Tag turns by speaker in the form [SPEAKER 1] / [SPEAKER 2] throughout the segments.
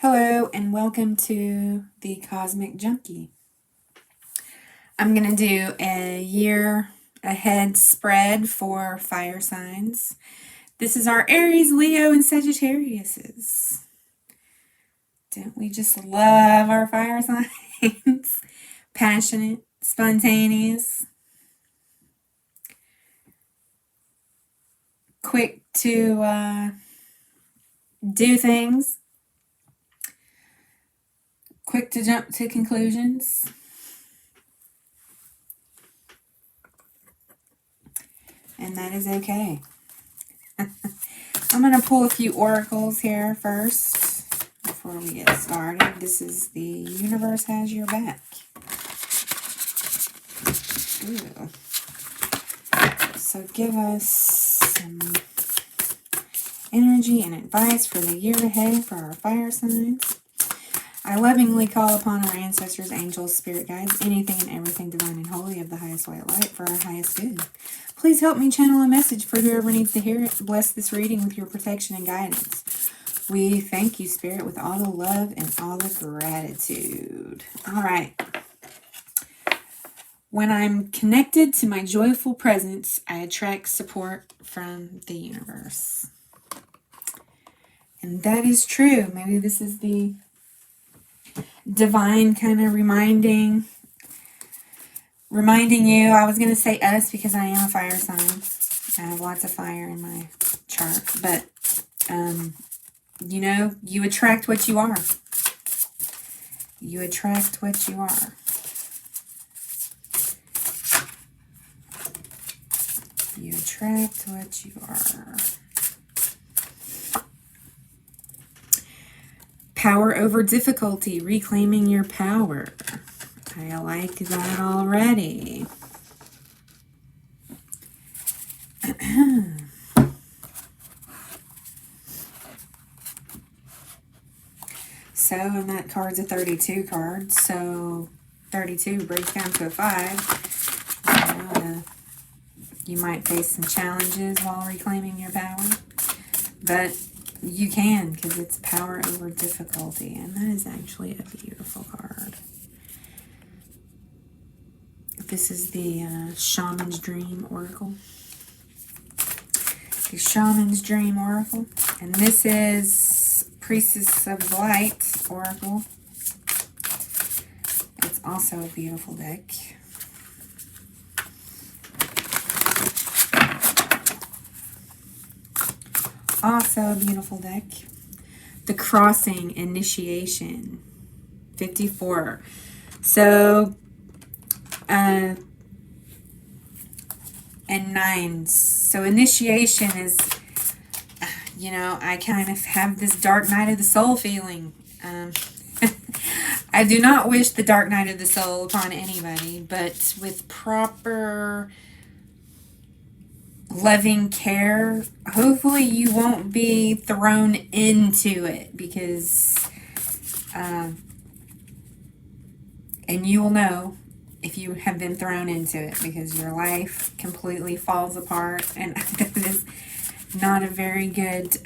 [SPEAKER 1] Hello and welcome to the Cosmic Junkie. I'm going to do a year ahead spread for fire signs. This is our Aries, Leo, and Sagittariuses. Don't we just love our fire signs? Passionate, spontaneous, quick to do things, quick to jump to conclusions. And that is okay. I'm going to pull a few oracles here first before we get started. This is the universe has your back. Ooh. So give us some energy and advice for the year ahead for our fire signs. I lovingly call upon our ancestors, angels, spirit guides, anything and everything divine and holy of the highest white light for our highest good. Please help me channel a message for whoever needs to hear it. Bless this reading with your protection and guidance. We thank you, Spirit, with all the love and all the gratitude. All right. When I'm connected to my joyful presence, I attract support from the universe. And that is true. Maybe this is the divine kind of reminding you. I was going to say us because I am a fire sign. I have lots of fire in my chart. But, you know, you attract what you are. You attract what you are. You attract what you are. Power over difficulty, reclaiming your power. I like that already. So, and that card's a 32 card. So, 32 breaks down to a 5. You might face some challenges while reclaiming your power. But you can, because it's power over difficulty. And that is actually a beautiful card. This is the Shaman's Dream Oracle. The Shaman's Dream Oracle. And this is Priestess of Light Oracle. It's also a beautiful deck. Also a beautiful deck. The Crossing Initiation. 54. So, and 9s. So initiation is, you know, I kind of have this dark night of the soul feeling. I do not wish the dark night of the soul upon anybody, but with proper loving care, hopefully you won't be thrown into it, because and you will know if you have been thrown into it, because your life completely falls apart, and that is not a very good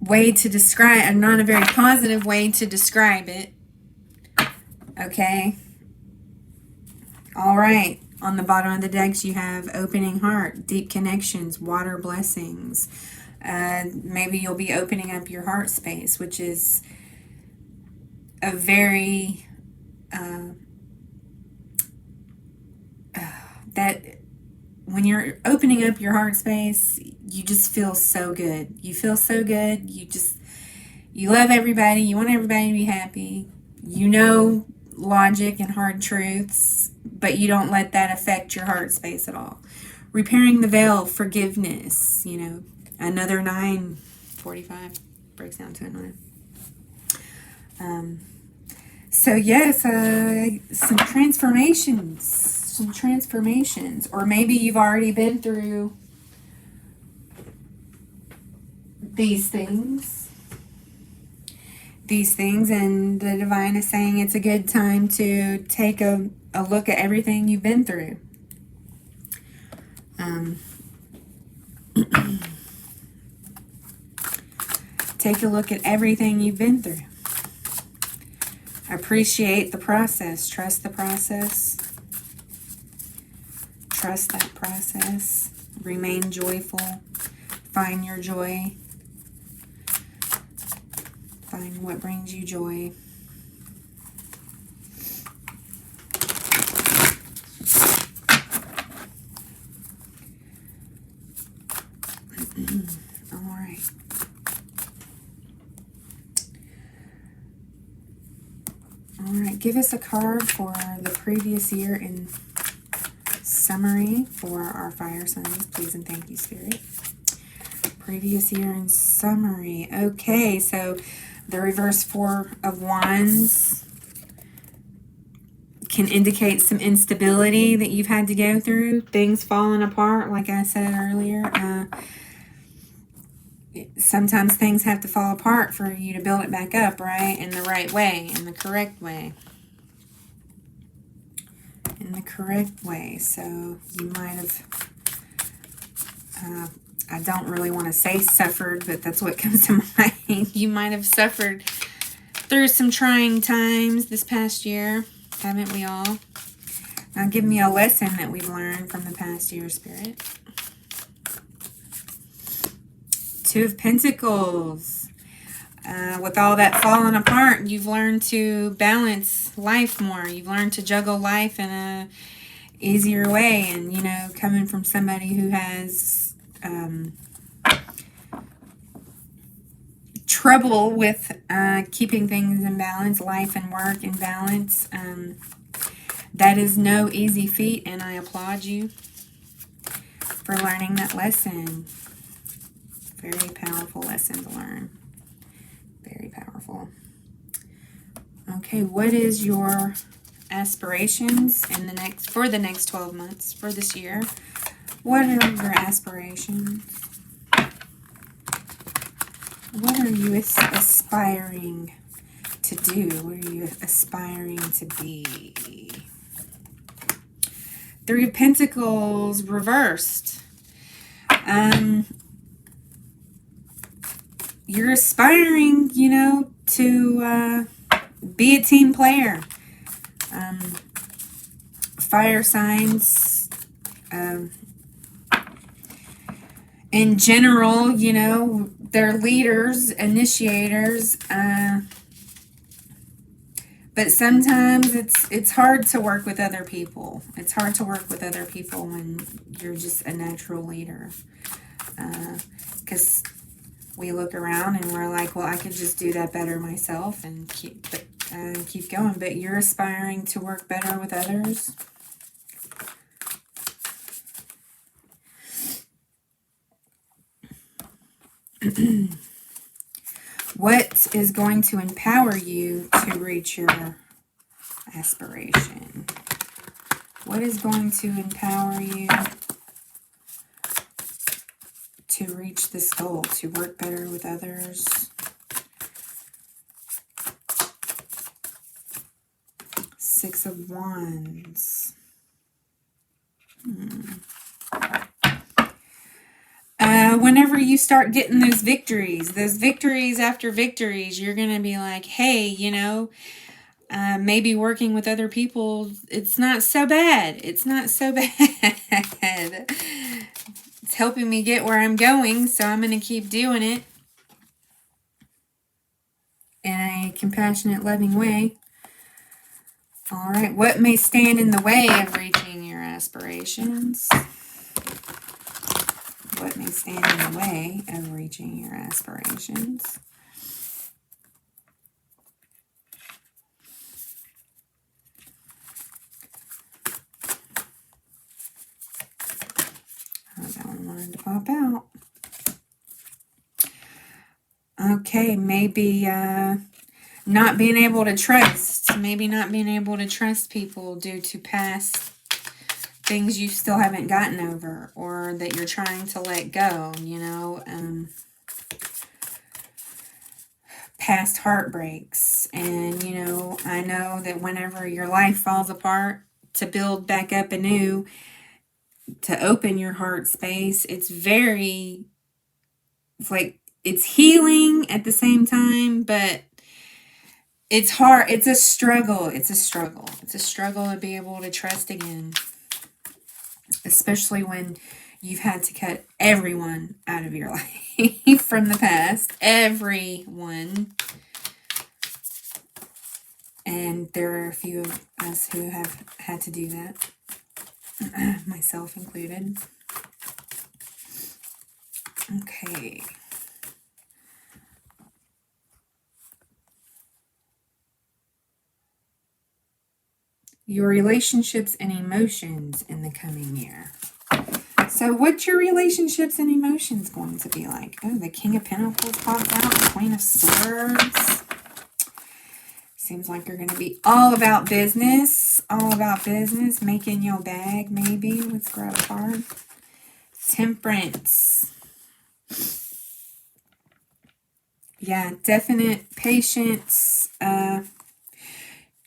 [SPEAKER 1] way to describe, and not a very positive way to describe it. Okay. All right. On the bottom of the decks, you have opening heart, deep connections, water blessings. Maybe you'll be opening up your heart space, which is a very that when you're opening up your heart space, you just feel so good. You feel so good. You love everybody. You want everybody to be happy. You know logic and hard truths, but you don't let that affect your heart space at all. Repairing the veil, forgiveness, you know, another 9, 45 breaks down to a 9. So yes, some transformations, or maybe you've already been through these things, and the divine is saying it's a good time to take a look at everything you've been through. Take a look at everything you've been through. Appreciate the process. Trust the process. Trust that process. Remain joyful. Find your joy. Find what brings you joy. All right. All right. Give us a card for the previous year in summary for our fire signs, please and thank you, Spirit. Previous year in summary. Okay, so the reverse Four of Wands can indicate some instability that you've had to go through. Things falling apart, like I said earlier. Sometimes things have to fall apart for you to build it back up, right? In the right way, in the correct way. In the correct way. So you might have, I don't really want to say suffered, but that's what comes to mind. You might have suffered through some trying times this past year. Haven't we all? Now give me a lesson that we've learned from the past year, Spirit. Two of Pentacles. With all that falling apart, you've learned to balance life more. You've learned to juggle life in a easier way. And, you know, coming from somebody who has trouble with keeping things in balance, life and work in balance, that is no easy feat, and I applaud you for learning that lesson. Very powerful lesson to learn. Very powerful. Okay, what is your aspirations in for the next 12 months for this year? What are your aspirations? What are you aspiring to do? What are you aspiring to be? Three of Pentacles reversed. You're aspiring, you know, to be a team player. Fire signs, in general, you know, they're leaders, initiators, but sometimes it's hard to work with other people. It's hard to work with other people when you're just a natural leader, because we look around and we're like, well, I could just do that better myself and keep going. But you're aspiring to work better with others. What is going to empower you to reach your aspiration? What is going to empower you to reach this goal, to work better with others? Six of Wands. Whenever you start getting those victories after victories, you're going to be like, hey, you know, maybe working with other people, it's not so bad. It's not so bad. It's helping me get where I'm going, so I'm going to keep doing it in a compassionate, loving way. All right, what may stand in the way of reaching your aspirations? What may stand in the way of reaching your aspirations? Oh, that one wanted to pop out. Okay, maybe not being able to trust. Maybe not being able to trust people due to past things you still haven't gotten over, or that you're trying to let go, you know, past heartbreaks. And, you know, I know that whenever your life falls apart, to build back up anew, to open your heart space, it's like it's healing at the same time, but it's hard. It's a struggle. It's a struggle. It's a struggle to be able to trust again, especially when you've had to cut everyone out of your life from the past. Everyone. And there are a few of us who have had to do that, myself included. Okay. Your relationships and emotions in the coming year. So what's your relationships and emotions going to be like? Oh, the King of Pentacles popped out, the Queen of Swords. Seems like you're going to be all about business, making your bag maybe. Let's grab a card. Temperance. Yeah, definite patience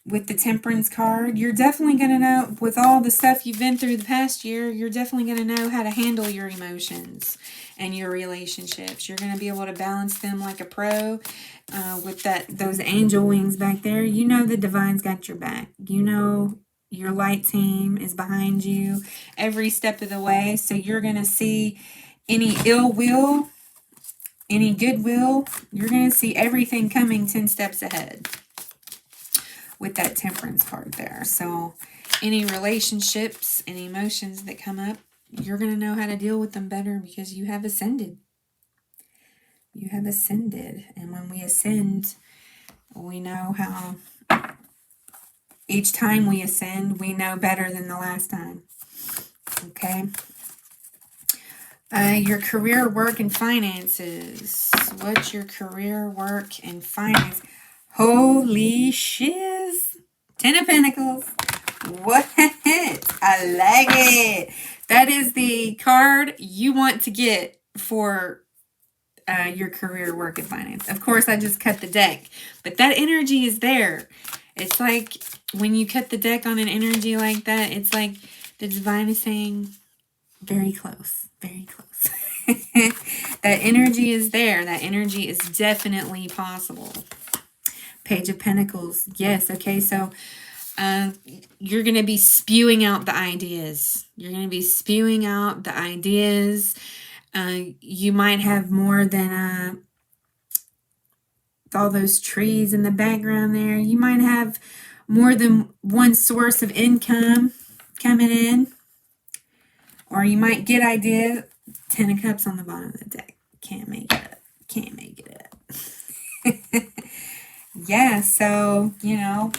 [SPEAKER 1] with the Temperance card. You're definitely going to know, with all the stuff you've been through the past year, you're definitely going to know how to handle your emotions and your relationships. You're going to be able to balance them like a pro with those angel wings back there. You know the Divine's got your back. You know your light team is behind you every step of the way. So you're going to see any ill will, any goodwill. You're going to see everything coming 10 steps ahead with that Temperance card there. So any relationships and emotions that come up, you're going to know how to deal with them better because you have ascended. You have ascended. And when we ascend, we know how each time we ascend, we know better than the last time. Okay. Your career, work, and finances. What's your career, work, and finance? Holy shiz. 10 of Pentacles. What? I like it. That is the card you want to get for your career, work, and finance. Of course, I just cut the deck, but that energy is there. It's like when you cut the deck on an energy like that, it's like the Divine is saying, very close, very close. That energy is there. That energy is definitely possible. Page of Pentacles. Yes. Okay. So you're going to be spewing out the ideas. You're going to be spewing out the ideas. You might have more than all those trees in the background there. You might have more than one source of income coming in. Or you might get ideas. 10 of Cups on the bottom of the deck. Can't make it up. Can't make it up. Yeah, so, you know,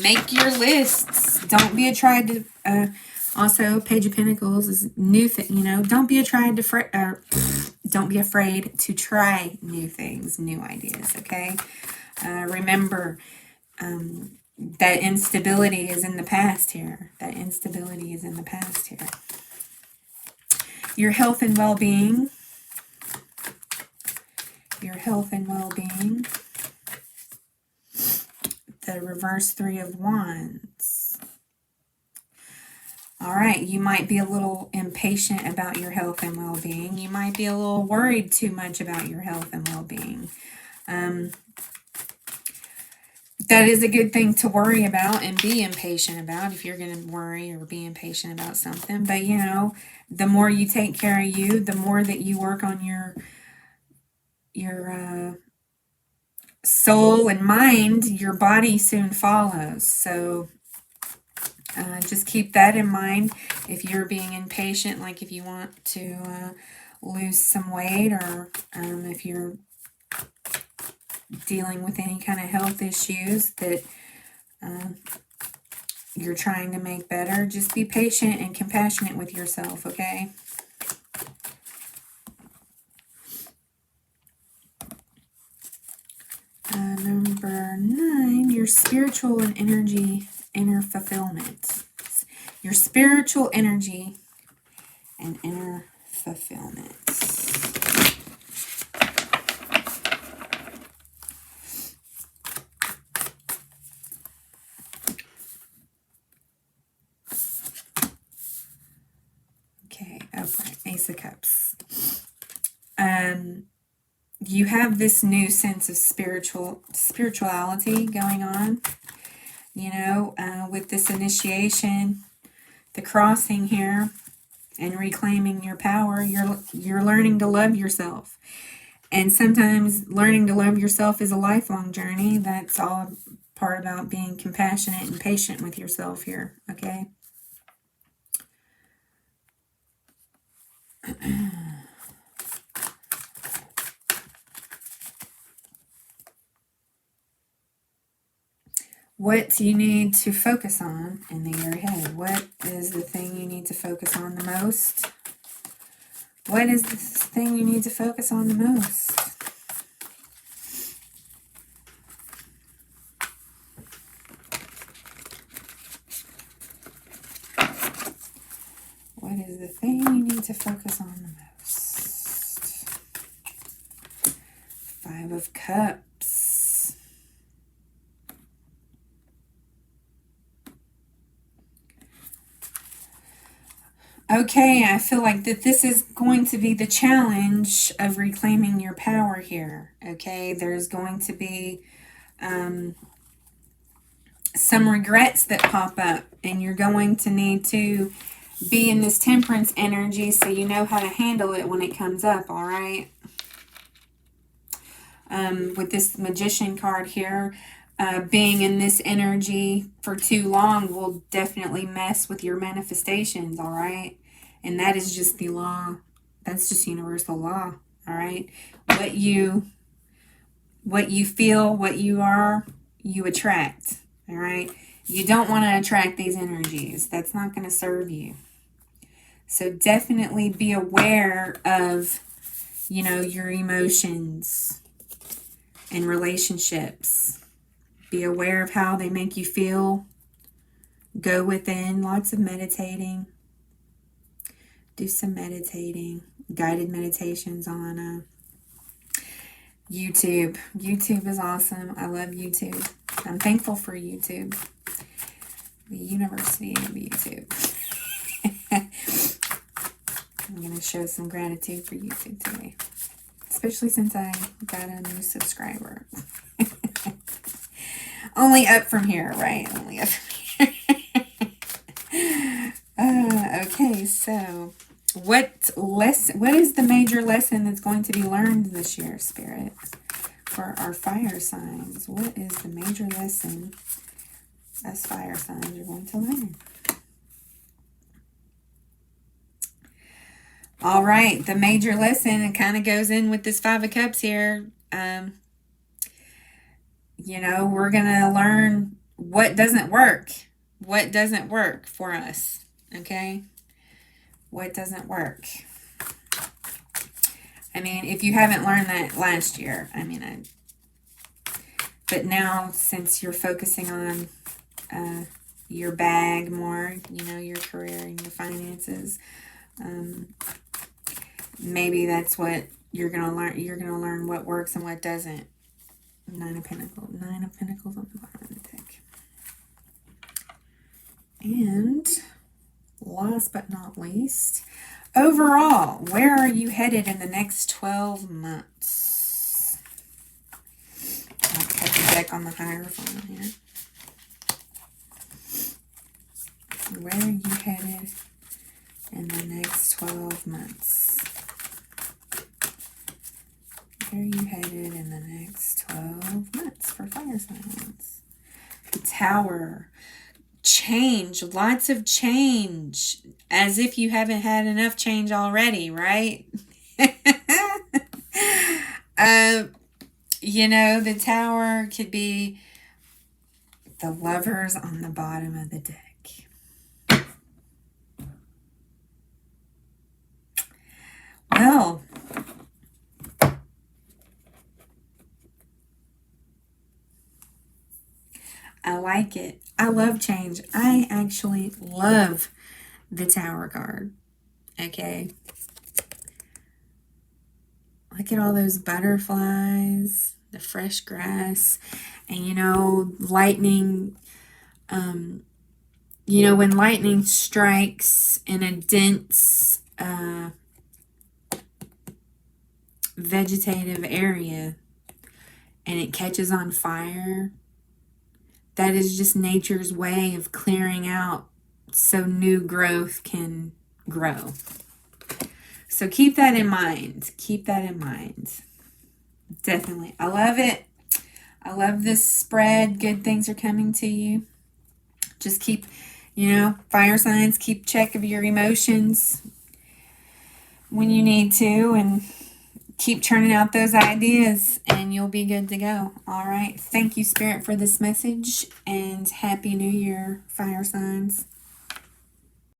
[SPEAKER 1] make your lists. Don't be afraid to, also, Page of Pentacles is new thing, you know, don't be afraid to try new things, new ideas, okay? Remember, that instability is in the past here. That instability is in the past here. Your health and well-being. Your health and well-being. The reverse 3 of Wands. All right, you might be a little impatient about your health and well-being. You might be a little worried too much about your health and well-being. That is a good thing to worry about and be impatient about if you're going to worry or be impatient about something. But, you know, the more you take care of you, the more that you work on your soul and mind, your body soon follows. So just keep that in mind if you're being impatient, like if you want to lose some weight, or if you're dealing with any kind of health issues that you're trying to make better. Just be patient and compassionate with yourself, okay? Number 9, your spiritual and inner fulfillment. Your spiritual energy and inner fulfillment. Okay, upright, Ace of Cups. you have this new sense of spirituality going on, with this initiation, the crossing here, and reclaiming your power. You're learning to love yourself. And sometimes learning to love yourself is a lifelong journey. That's all part about being compassionate and patient with yourself here, okay? What do you need to focus on in the year ahead? What is the thing you need to focus on the most? What is the thing you need to focus on the most? What is the thing you need to focus on the most? Five of Cups. Okay, I feel like that this is going to be the challenge of reclaiming your power here. Okay, there's going to be some regrets that pop up, and you're going to need to be in this temperance energy so you know how to handle it when it comes up, all right? With this magician card here, being in this energy for too long will definitely mess with your manifestations, all right? And that is just the law. That's just universal law, all right? What you feel, what you are, you attract, all right? You don't want to attract these energies. That's not going to serve you. So definitely be aware of, your emotions and relationships. Be aware of how they make you feel. Go within. Lots of meditating. Do some meditating. Guided meditations on YouTube. YouTube is awesome. I love YouTube. I'm thankful for YouTube. The University of YouTube. I'm going to show some gratitude for YouTube today. Especially since I got a new subscriber. Only up from here, right? Only up from here. Okay, so what is the major lesson that's going to be learned this year, Spirit? For our fire signs, what is the major lesson as fire signs you're going to learn? All right, the major lesson, it kind of goes in with this Five of Cups here. We're going to learn what doesn't work. What doesn't work for us, okay? What doesn't work? I mean, if you haven't learned that last year, but now since you're focusing on your bag more, your career and your finances, maybe that's what you're going to learn. You're going to learn what works and what doesn't. Nine of Pentacles on the bottom of the deck. And last but not least, overall, where are you headed in the next 12 months? I'll cut the deck on the Hierophant here. Where are you headed in the next 12 months? Where are you headed in the next 12 months for fire signs? The Tower. Change. Lots of change. As if you haven't had enough change already, right? The Tower could be the Lovers on the bottom of the deck. Well, I like it. I love change. I actually love the Tower card. Okay. Look at all those butterflies, the fresh grass, and lightning. When lightning strikes in a dense vegetative area and it catches on fire, that is just nature's way of clearing out so new growth can grow. So keep that in mind. Keep that in mind. Definitely. I love it. I love this spread. Good things are coming to you. Just keep, fire signs, keep check of your emotions when you need to, and keep churning out those ideas, and you'll be good to go. All right. Thank you, Spirit, for this message, and Happy New Year, fire signs.